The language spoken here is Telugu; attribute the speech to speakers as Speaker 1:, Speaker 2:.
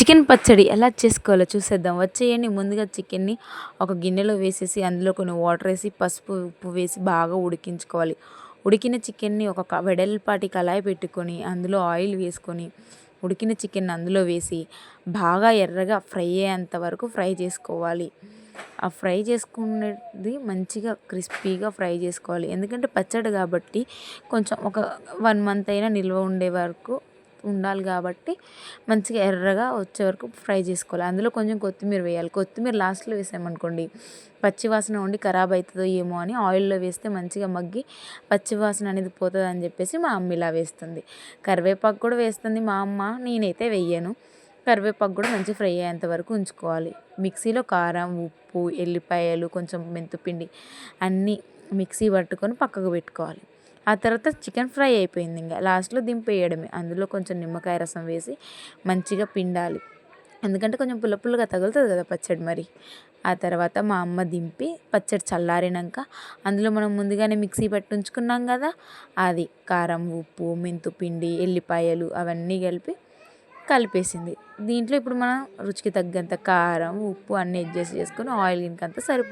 Speaker 1: చికెన్ పచ్చడి ఎలా చేసుకోవాలో చూసేద్దాం వచ్చేయండి. ముందుగా చికెన్ని ఒక గిన్నెలో వేసేసి అందులో కొన్ని వాటర్ వేసి పసుపు ఉప్పు వేసి బాగా ఉడికించుకోవాలి. ఉడికిన చికెన్ని ఒక వెడల్పాటి కళాయి పెట్టుకొని అందులో ఆయిల్ వేసుకొని ఉడికిన చికెన్ అందులో వేసి బాగా ఎర్రగా ఫ్రై అయ్యేంత వరకు ఫ్రై చేసుకోవాలి. ఆ ఫ్రై చేసుకునేది మంచిగా క్రిస్పీగా ఫ్రై చేసుకోవాలి. ఎందుకంటే పచ్చడి కాబట్టి కొంచెం ఒక 1 మంత్ అయినా నిల్వ ఉండే వరకు ఉండాలి కాబట్టి మంచిగా ఎర్రగా వచ్చే వరకు ఫ్రై చేసుకోవాలి. అందులో కొంచెం కొత్తిమీర వేయాలి. కొత్తిమీర లాస్ట్లో వేసామనుకోండి పచ్చివాసన ఉండి ఖరాబ్ అవుతుందో ఏమో అని ఆయిల్లో వేస్తే మంచిగా మగ్గి పచ్చివాసన అనేది పోతుంది అని చెప్పేసి మా అమ్మ ఇలా వేస్తుంది. కరివేపాకు కూడా వేస్తుంది మా అమ్మ, నేనైతే వెయ్యను. కరివేపాకు కూడా మంచి ఫ్రై అయ్యేంత వరకు ఉంచుకోవాలి. మిక్సీలో కారం, ఉప్పు, ఎల్లిపాయలు, కొంచెం మెంతిపిండి అన్నీ మిక్సీ పట్టుకొని పక్కకు పెట్టుకోవాలి. ఆ తర్వాత చికెన్ ఫ్రై అయిపోయింది. ఇంకా లాస్ట్లో దింపేయడమే. అందులో కొంచెం నిమ్మకాయ రసం వేసి మంచిగా పిండాలి. ఎందుకంటే కొంచెం పుల్ల పుల్లగా తగులుతుంది కదా పచ్చడి మరి. ఆ తర్వాత మా అమ్మ దింపి పచ్చడి చల్లారినాక అందులో మనం ముందుగానే మిక్సీ పట్టి ఉంచుకున్నాం కదా, అది కారం, ఉప్పు, మెంతిపిండి, ఎల్లిపాయలు అవన్నీ కలిపేసింది. దీంట్లో ఇప్పుడు మనం రుచికి తగ్గంత కారం, ఉప్పు అన్నీ అడ్జస్ట్ చేసుకొని ఆయిల్ ఇంకంతా సరిపోతుంది.